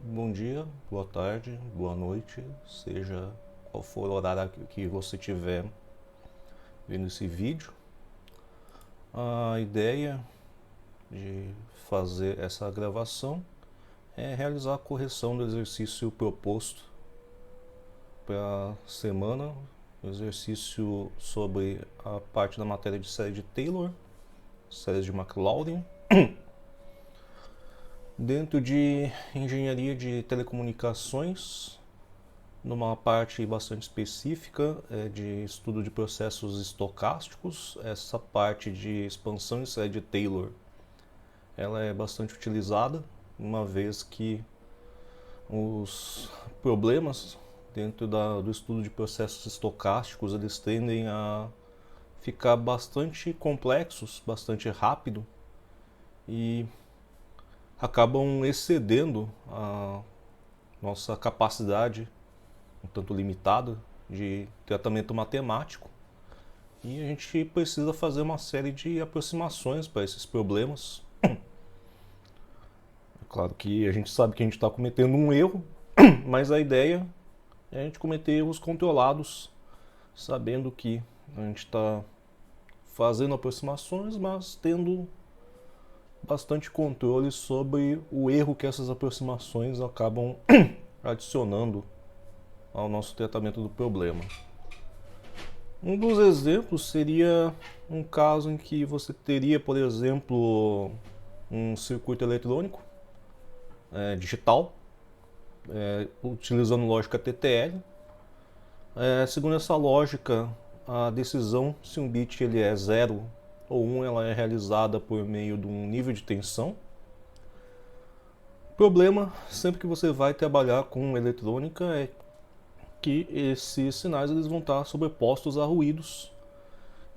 Bom dia, boa tarde, boa noite, seja qual for o horário que você tiver vendo esse vídeo. A ideia de fazer essa gravação é realizar a correção do exercício proposto para a semana, o exercício sobre a parte da matéria de série de Taylor, séries de McLaurin. Dentro de engenharia de telecomunicações, numa parte bastante específica de estudo de processos estocásticos, essa parte de expansão de série de Taylor, ela é bastante utilizada, uma vez que os problemas dentro do estudo de processos estocásticos, eles tendem a ficar bastante complexos, bastante rápido e acabam excedendo a nossa capacidade um tanto limitada de tratamento matemático, e a gente precisa fazer uma série de aproximações para esses problemas. É claro que a gente sabe que a gente está cometendo um erro, mas a ideia é a gente cometer erros controlados, sabendo que a gente está fazendo aproximações, mas tendo bastante controle sobre o erro que essas aproximações acabam adicionando ao nosso tratamento do problema. Um dos exemplos seria um caso em que você teria, por exemplo, um circuito eletrônico digital, utilizando lógica TTL. Segundo essa lógica, a decisão se um bit ele é 0 ou 1, ela é realizada por meio de um nível de tensão. O problema, sempre que você vai trabalhar com eletrônica, é que esses sinais eles vão estar sobrepostos a ruídos.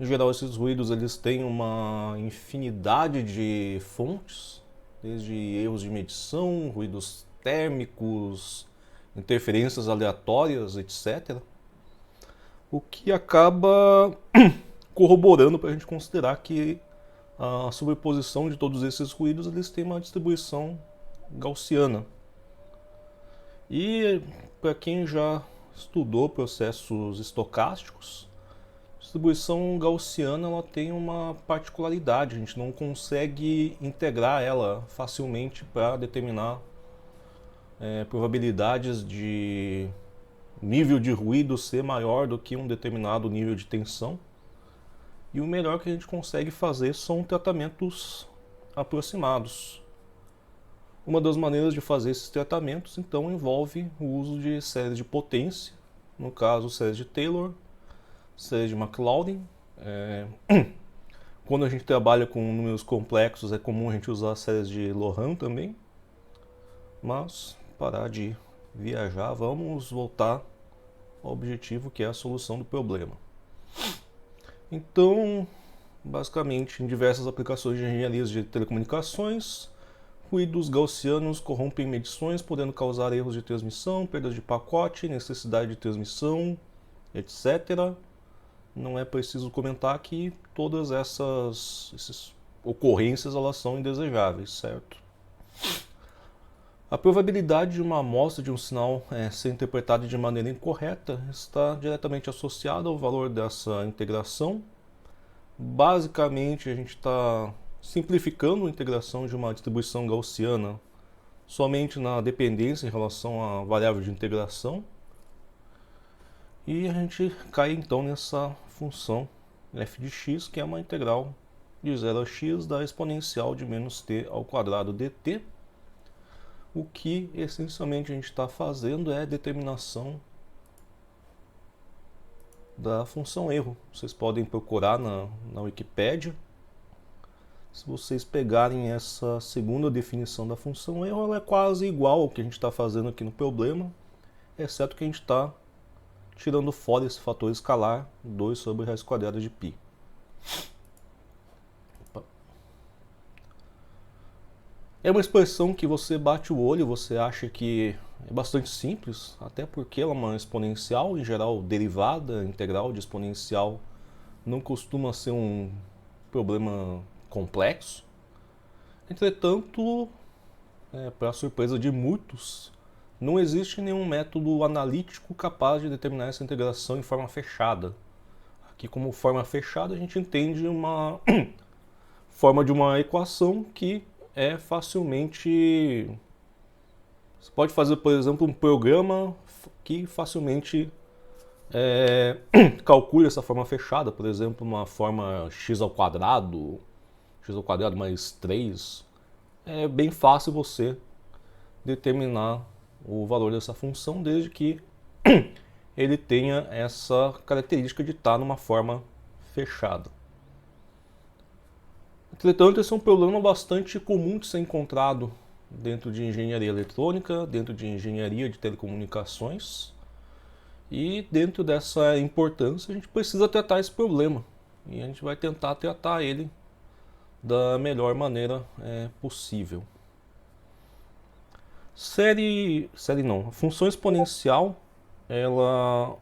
Em geral, esses ruídos eles têm uma infinidade de fontes, desde erros de medição, ruídos térmicos, interferências aleatórias, etc. O que acaba corroborando para a gente considerar que a sobreposição de todos esses ruídos eles têm uma distribuição gaussiana. E para quem já estudou processos estocásticos, a distribuição gaussiana ela tem uma particularidade, a gente não consegue integrar ela facilmente para determinar probabilidades de nível de ruído ser maior do que um determinado nível de tensão. E o melhor que a gente consegue fazer são tratamentos aproximados. Uma das maneiras de fazer esses tratamentos, então, envolve o uso de séries de potência, no caso, séries de Taylor, séries de McLaurin. Quando a gente trabalha com números complexos, é comum a gente usar séries de Loran também. Mas, parar de viajar, vamos voltar ao objetivo, que é a solução do problema. Então, basicamente, em diversas aplicações de engenharia de telecomunicações, ruídos gaussianos corrompem medições, podendo causar erros de transmissão, perdas de pacote, necessidade de transmissão, etc. Não é preciso comentar que todas essas ocorrências elas são indesejáveis, certo? A probabilidade de uma amostra de um sinal ser interpretada de maneira incorreta está diretamente associada ao valor dessa integração. Basicamente, a gente está simplificando a integração de uma distribuição gaussiana somente na dependência em relação à variável de integração. E a gente cai então nessa função f de x, que é uma integral de 0 a x da exponencial de menos t ao quadrado dt. O que essencialmente a gente está fazendo é a determinação da função erro. Vocês podem procurar na Wikipédia. Se vocês pegarem essa segunda definição da função erro, ela é quase igual ao que a gente está fazendo aqui no problema, exceto que a gente está tirando fora esse fator escalar 2 sobre raiz quadrada de π. É uma expressão que você bate o olho, você acha que é bastante simples, até porque ela é uma exponencial, em geral derivada integral de exponencial não costuma ser um problema complexo. Entretanto, para surpresa de muitos, não existe nenhum método analítico capaz de determinar essa integração em forma fechada. Aqui, como forma fechada, a gente entende uma forma de uma equação que é facilmente... Você pode fazer, por exemplo, um programa que facilmente calcule essa forma fechada, por exemplo, uma forma x ao quadrado mais 3. É bem fácil você determinar o valor dessa função, desde que ele tenha essa característica de estar numa forma fechada. Entretanto, esse é um problema bastante comum de ser encontrado dentro de engenharia eletrônica, dentro de engenharia de telecomunicações. E dentro dessa importância, a gente precisa tratar esse problema. E a gente vai tentar tratar ele da melhor maneira possível. Série não. A função exponencial, ela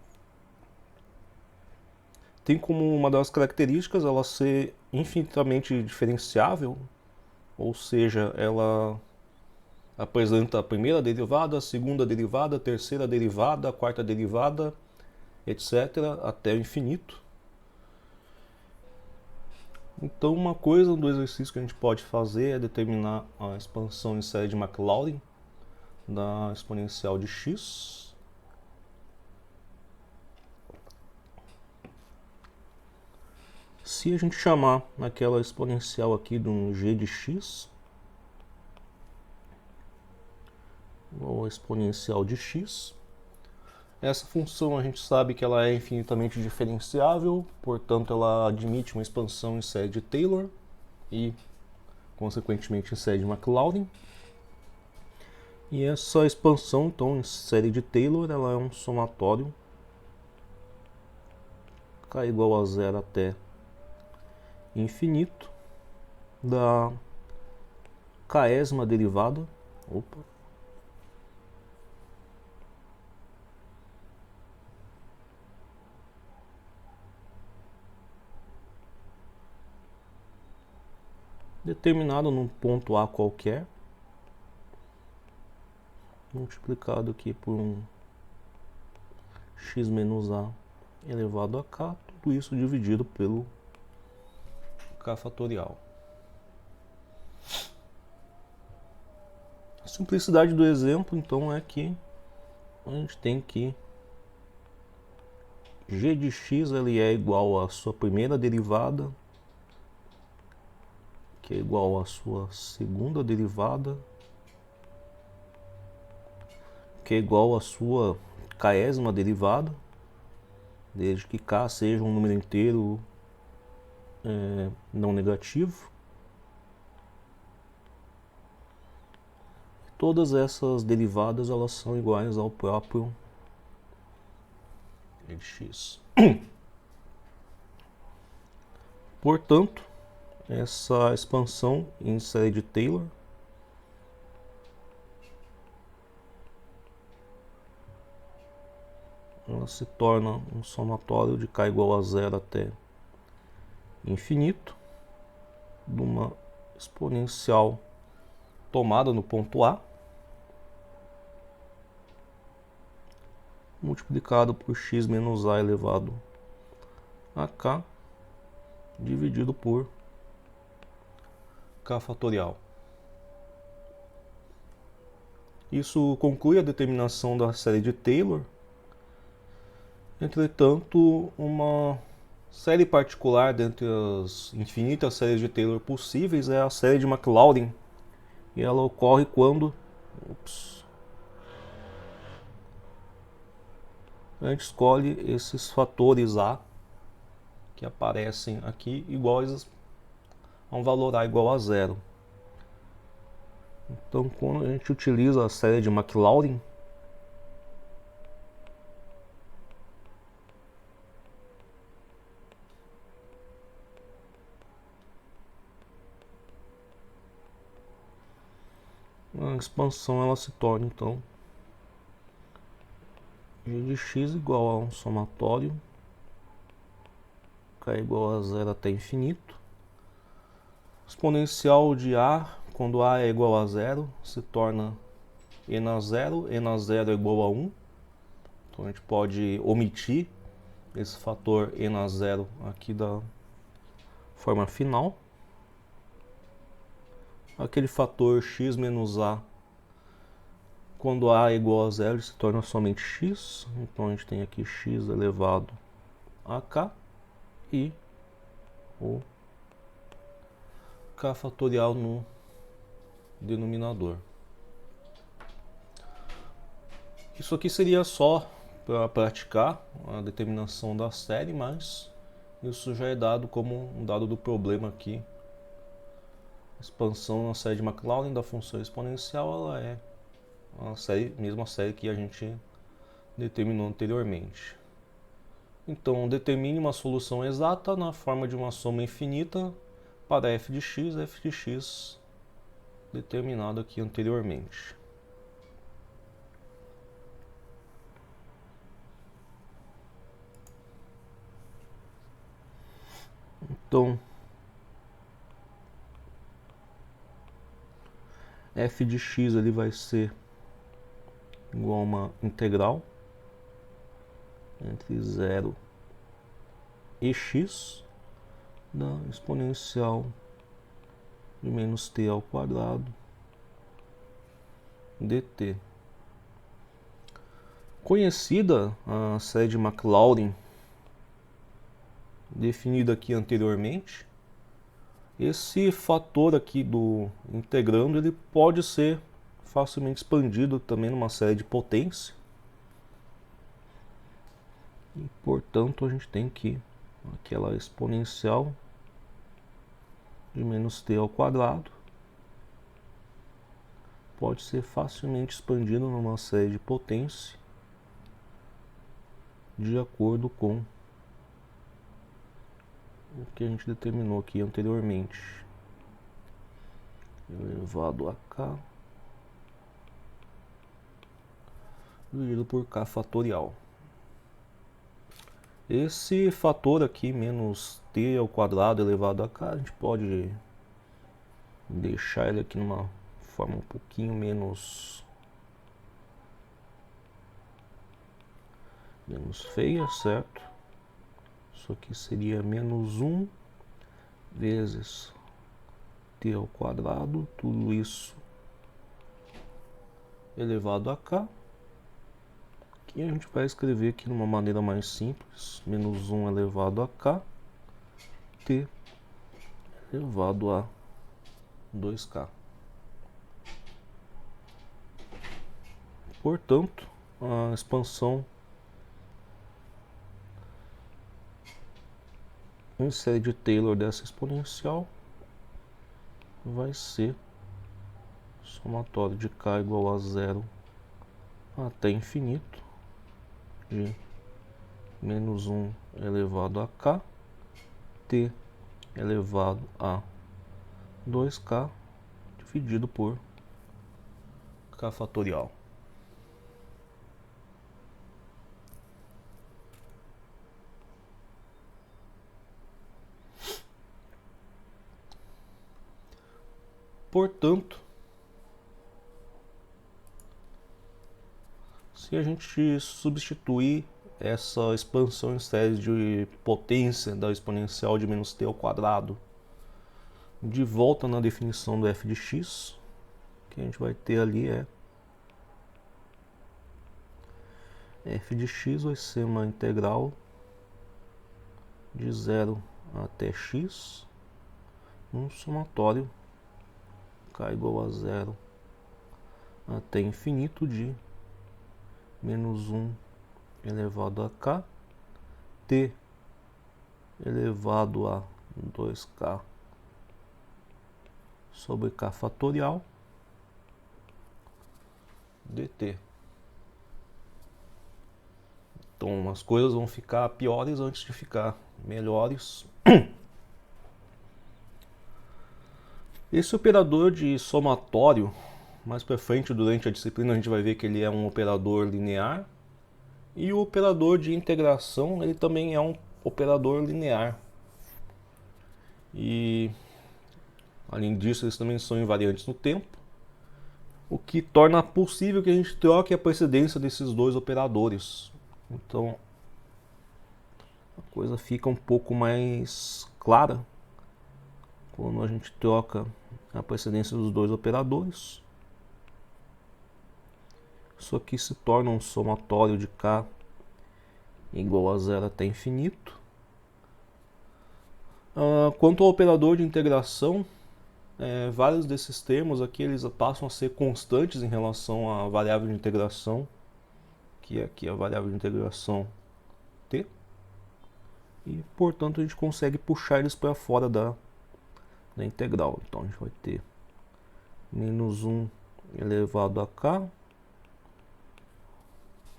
tem como uma das características ela ser infinitamente diferenciável, ou seja, ela apresenta a primeira derivada, a segunda derivada, a terceira derivada, a quarta derivada, etc., até o infinito. Então, uma coisa do exercício que a gente pode fazer é determinar a expansão em série de Maclaurin da exponencial de x. Se a gente chamar aquela exponencial aqui de um g de x, ou a exponencial de x, essa função a gente sabe que ela é infinitamente diferenciável, portanto ela admite uma expansão em série de Taylor e, consequentemente, em série de Maclaurin. E essa expansão, então, em série de Taylor, ela é um somatório k igual a zero até infinito da késima derivada, determinado num ponto A qualquer, multiplicado aqui por um x menos a elevado a k, tudo isso dividido pelo k fatorial. A simplicidade do exemplo, então, é que a gente tem que g de x ele é igual à sua primeira derivada, que é igual à sua segunda derivada, que é igual à sua késima derivada, desde que k seja um número inteiro não negativo. Todas essas derivadas elas são iguais ao próprio g de x. Portanto, essa expansão em série de Taylor ela se torna um somatório de k igual a zero até infinito de uma exponencial tomada no ponto A multiplicado por x menos a elevado a k dividido por k fatorial. Isso conclui a determinação da série de Taylor. Entretanto, uma série particular dentre as infinitas séries de Taylor possíveis é a série de Maclaurin. E ela ocorre quando a gente escolhe esses fatores A que aparecem aqui iguais a um valor A igual a zero. Então, quando a gente utiliza a série de Maclaurin, a expansão ela se torna então g de x igual a um somatório k igual a zero até infinito. Exponencial de a, quando a é igual a zero, se torna e na 0 é igual a 1. Então a gente pode omitir esse fator e na 0 aqui da forma final. Aquele fator x menos a, quando a é igual a 0, ele se torna somente x. Então a gente tem aqui x elevado a k e o k fatorial no denominador. Isso aqui seria só para praticar a determinação da série, mas isso já é dado como um dado do problema aqui. A expansão na série de Maclaurin da função exponencial, ela é a mesma série que a gente determinou anteriormente. Então, determine uma solução exata na forma de uma soma infinita para f de x determinado aqui anteriormente. Então, f de x ele vai ser igual a uma integral entre 0 e x da exponencial de menos t ao quadrado dt. Conhecida a série de Maclaurin, definida aqui anteriormente, esse fator aqui do integrando ele pode ser facilmente expandido também numa série de potência. E, portanto, a gente tem que aquela exponencial de menos t ao quadrado pode ser facilmente expandido numa série de potência de acordo com o que a gente determinou aqui anteriormente. Elevado a k dividido por k fatorial. Esse fator aqui, menos t ao quadrado elevado a k, a gente pode deixar ele aqui numa forma um pouquinho menos feia, certo? Isso aqui seria menos 1 vezes t ao quadrado, tudo isso elevado a k. E a gente vai escrever aqui de uma maneira mais simples, menos 1 elevado a k, t elevado a 2k. Portanto, a expansão em série de Taylor dessa exponencial vai ser somatório de k igual a 0 até infinito de menos 1 elevado a k, t elevado a 2k dividido por k fatorial. Portanto, se a gente substituir essa expansão em série de potência da exponencial de menos t ao quadrado de volta na definição do f de x, o que a gente vai ter ali é f de x vai ser uma integral de 0 até x, um somatório k igual a 0 até infinito de menos 1 elevado a k, t elevado a 2k sobre k fatorial dt. Então as coisas vão ficar piores antes de ficar melhores. Esse operador de somatório, mais para frente durante a disciplina a gente vai ver que ele é um operador linear. E o operador de integração, ele também é um operador linear. E além disso, eles também são invariantes no tempo. o que torna possível que a gente troque a precedência desses dois operadores. Então a coisa fica um pouco mais clara quando a gente troca a precedência dos dois operadores. Isso aqui se torna um somatório de k igual a zero até infinito. Quanto ao operador de integração, vários desses termos aqui eles passam a ser constantes em relação à variável de integração, que é aqui a variável de integração t, e portanto a gente consegue puxar eles para fora da integral. Então a gente vai ter menos 1 elevado a k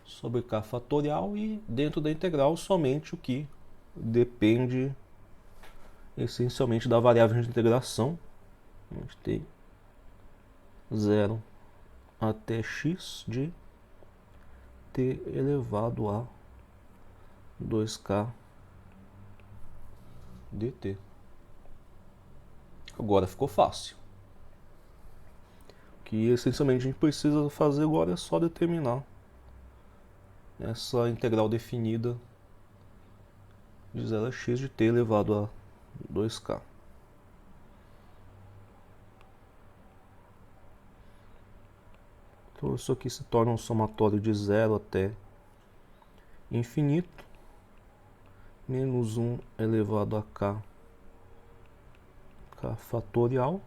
sobre k fatorial, e dentro da integral somente o que depende essencialmente da variável de integração. A gente tem 0 até x de t elevado a 2k dt. Agora ficou fácil. O que essencialmente a gente precisa fazer agora é só determinar essa integral definida de 0 a x de t elevado a 2k. Então isso aqui se torna um somatório de 0 até infinito, menos 1 elevado a k fatorial,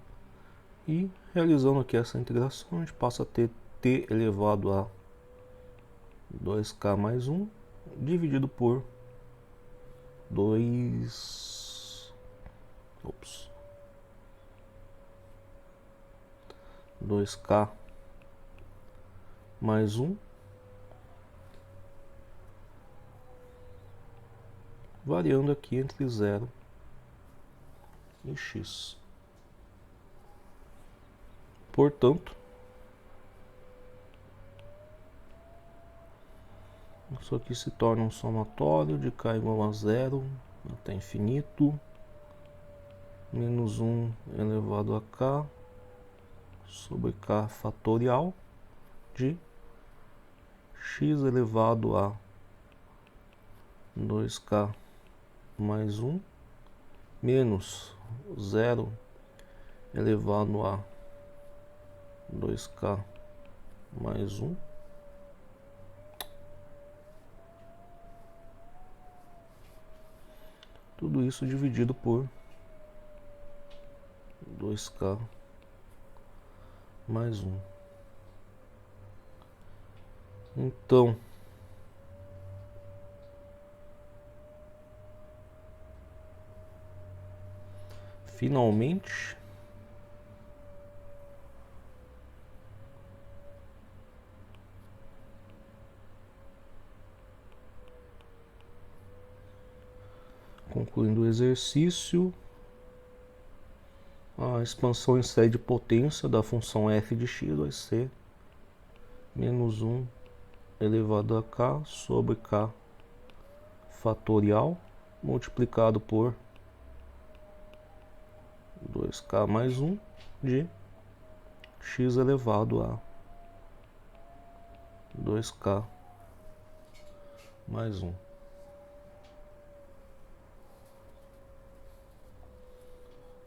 e realizando aqui essa integração a gente passa a ter t elevado a 2k mais 1 dividido por 2k mais 1, variando aqui entre 0 e x. Portanto, isso aqui se torna um somatório de k igual a 0 até infinito, menos 1 elevado a k sobre k fatorial de x elevado a 2k mais 1 menos 0 elevado a 2k mais 1 tudo isso dividido por 2k mais 1. Então, finalmente, concluindo o exercício, a expansão em série de potência da função f de x vai ser menos 1 elevado a k sobre k fatorial multiplicado por 2k mais 1 de x elevado a 2k mais 1.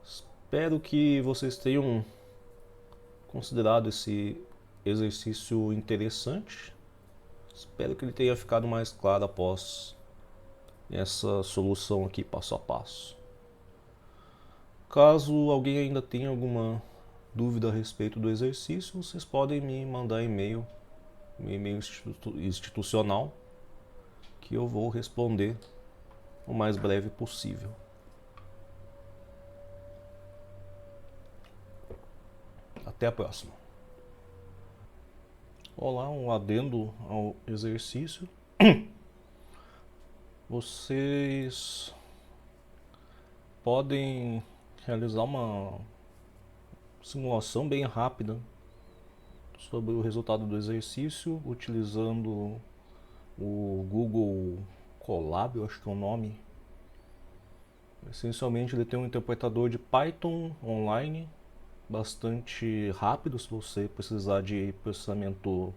Espero que vocês tenham considerado esse exercício interessante. Espero que ele tenha ficado mais claro após essa solução aqui passo a passo. Caso alguém ainda tenha alguma dúvida a respeito do exercício, vocês podem me mandar e-mail, institucional, que eu vou responder o mais breve possível. Até a próxima. Olá, um adendo ao exercício. Vocês podem realizar uma simulação bem rápida sobre o resultado do exercício utilizando o Google Colab, eu acho que é o nome. Essencialmente ele tem um interpretador de Python online bastante rápido se você precisar de processamento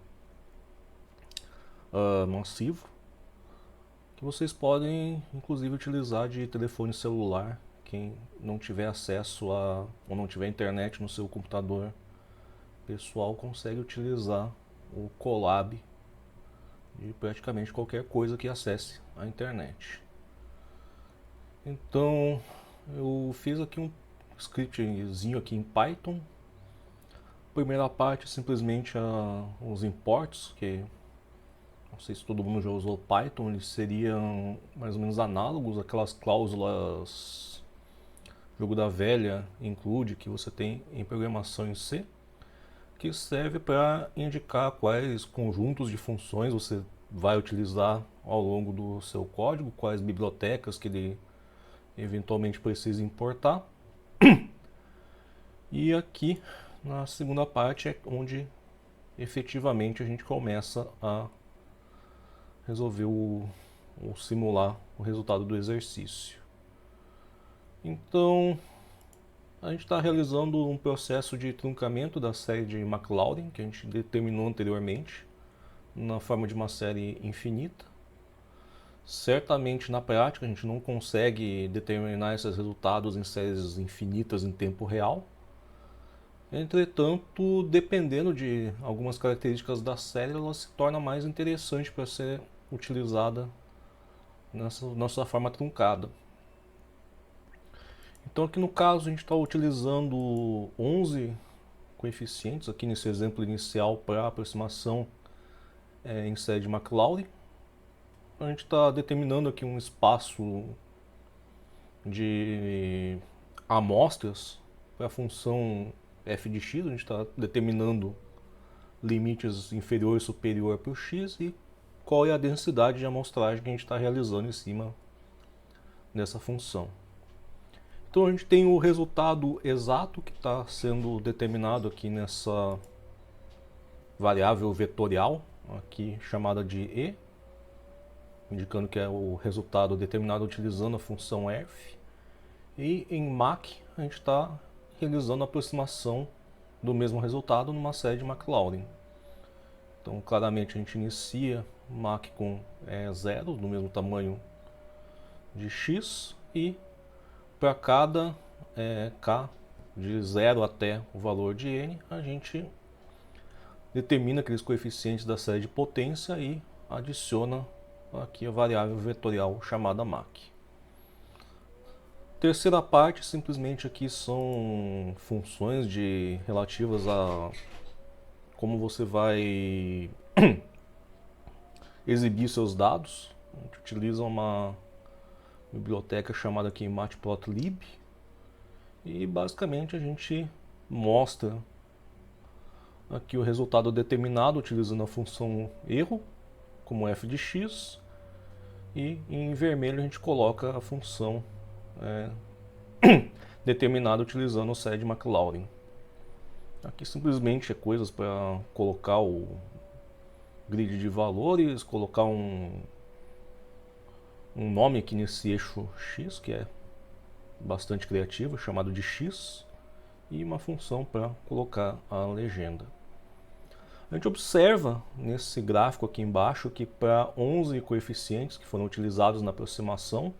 massivo, que vocês podem inclusive utilizar de telefone celular. Quem não tiver acesso a ou não tiver internet no seu computador pessoal consegue utilizar o Colab de praticamente qualquer coisa que acesse a internet. Então eu fiz aqui um scriptzinho aqui em Python. Primeira parte simplesmente os imports, que não sei se todo mundo já usou Python, eles seriam mais ou menos análogos àquelas cláusulas jogo da velha include que você tem em programação em C, que serve para indicar quais conjuntos de funções você vai utilizar ao longo do seu código, quais bibliotecas que ele eventualmente precisa importar. E aqui na segunda parte é onde efetivamente a gente começa a resolver ou simular o resultado do exercício. Então a gente está realizando um processo de truncamento da série de Maclaurin, que a gente determinou anteriormente, na forma de uma série infinita. Certamente na prática a gente não consegue determinar esses resultados em séries infinitas em tempo real. Entretanto, dependendo de algumas características da série, ela se torna mais interessante para ser utilizada nessa forma truncada. Então aqui no caso a gente está utilizando 11 coeficientes aqui nesse exemplo inicial para aproximação em série de Maclaurin. A gente está determinando aqui um espaço de amostras para a função f de x. A gente está determinando limites inferior e superior para o x e qual é a densidade de amostragem que a gente está realizando em cima dessa função. Então a gente tem o resultado exato que está sendo determinado aqui nessa variável vetorial, aqui chamada de e, indicando que é o resultado determinado utilizando a função f. E em Mac a gente está realizando a aproximação do mesmo resultado numa série de Maclaurin. Então claramente a gente inicia Mac com 0, do mesmo tamanho de x, e para cada k de 0 até o valor de n, a gente determina aqueles coeficientes da série de potência e adiciona aqui a variável vetorial chamada Mac. Terceira parte, simplesmente aqui são funções relativas a como você vai exibir seus dados. A gente utiliza uma biblioteca chamada aqui matplotlib e basicamente a gente mostra aqui o resultado determinado utilizando a função erro como f de x, e em vermelho a gente coloca a função determinada utilizando o série de Maclaurin. Aqui simplesmente é coisas para colocar o grid de valores, colocar um nome aqui nesse eixo x, que é bastante criativo, chamado de x, e uma função para colocar a legenda. A gente observa nesse gráfico aqui embaixo que para 11 coeficientes que foram utilizados na aproximação,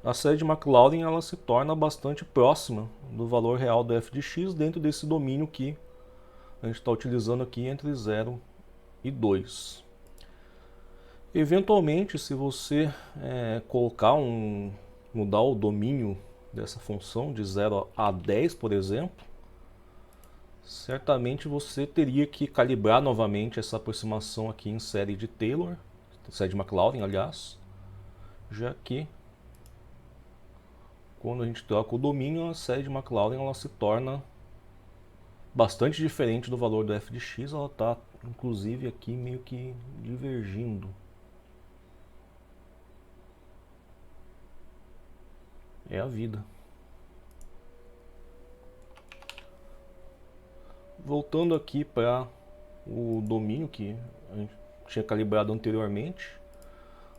a série de Maclaurin ela se torna bastante próxima do valor real do f de x dentro desse domínio que a gente está utilizando aqui entre 0 e 2. Eventualmente, se você mudar o domínio dessa função de 0 a 10, por exemplo, certamente você teria que calibrar novamente essa aproximação aqui em série de Taylor, série de Maclaurin, aliás, já que quando a gente troca o domínio, a série de Maclaurin ela se torna bastante diferente do valor do f de x, ela está inclusive aqui meio que divergindo. É a vida. Voltando aqui para o domínio que a gente tinha calibrado anteriormente,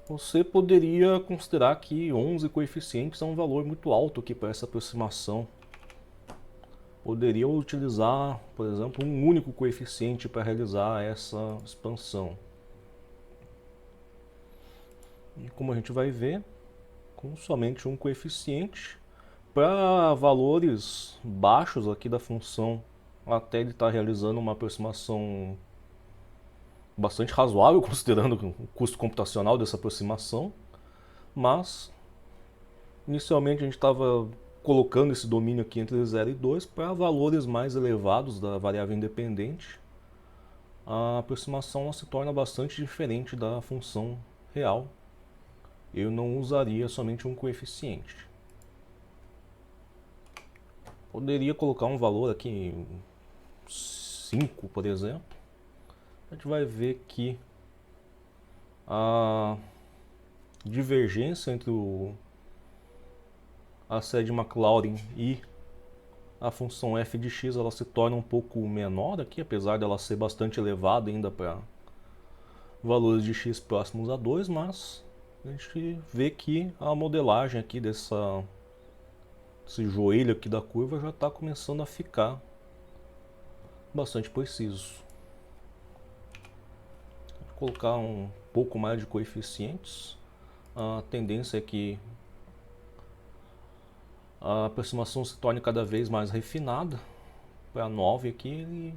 você poderia considerar que 11 coeficientes é um valor muito alto aqui para essa aproximação poderia utilizar, por exemplo, um único coeficiente para realizar essa expansão. E como a gente vai ver, com somente um coeficiente, para valores baixos aqui da função, até ele estar realizando uma aproximação bastante razoável, considerando o custo computacional dessa aproximação, mas inicialmente a gente estava colocando esse domínio aqui entre 0 e 2 para valores mais elevados da variável independente. A aproximação se torna bastante diferente da função real. Eu não usaria somente um coeficiente. Poderia colocar um valor aqui, 5, por exemplo. A gente vai ver que a divergência entre a série de Maclaurin e a função f de x ela se torna um pouco menor aqui, apesar dela ser bastante elevada ainda para valores de x próximos a 2, mas a gente vê que a modelagem aqui desse joelho aqui da curva já está começando a ficar bastante preciso. Vou colocar um pouco mais de coeficientes. A tendência é que a aproximação se torne cada vez mais refinada. Para 9 aqui,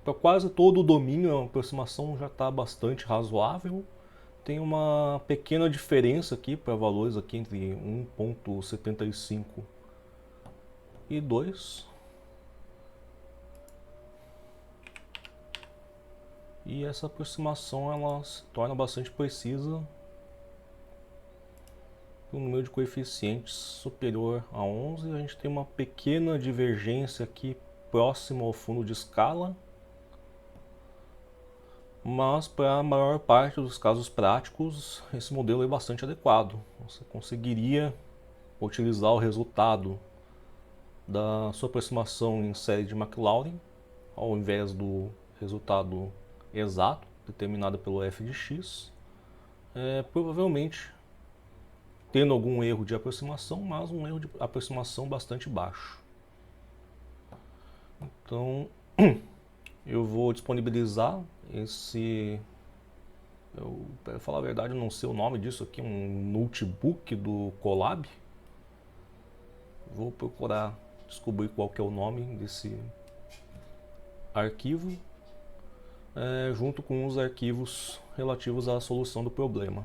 para quase todo o domínio a aproximação já está bastante razoável. Tem uma pequena diferença aqui para valores aqui entre 1.75 e 2. E essa aproximação ela se torna bastante precisa com um número de coeficientes superior a 11. A gente tem uma pequena divergência aqui próximo ao fundo de escala, mas para a maior parte dos casos práticos esse modelo é bastante adequado. Você conseguiria utilizar o resultado da sua aproximação em série de Maclaurin ao invés do resultado exato determinado pelo f de x, provavelmente tendo algum erro de aproximação, mas um erro de aproximação bastante baixo. Então eu vou disponibilizar esse, para falar a verdade eu não sei o nome disso aqui, um notebook do Colab. Vou procurar descobrir qual que é o nome desse arquivo, junto com os arquivos relativos à solução do problema.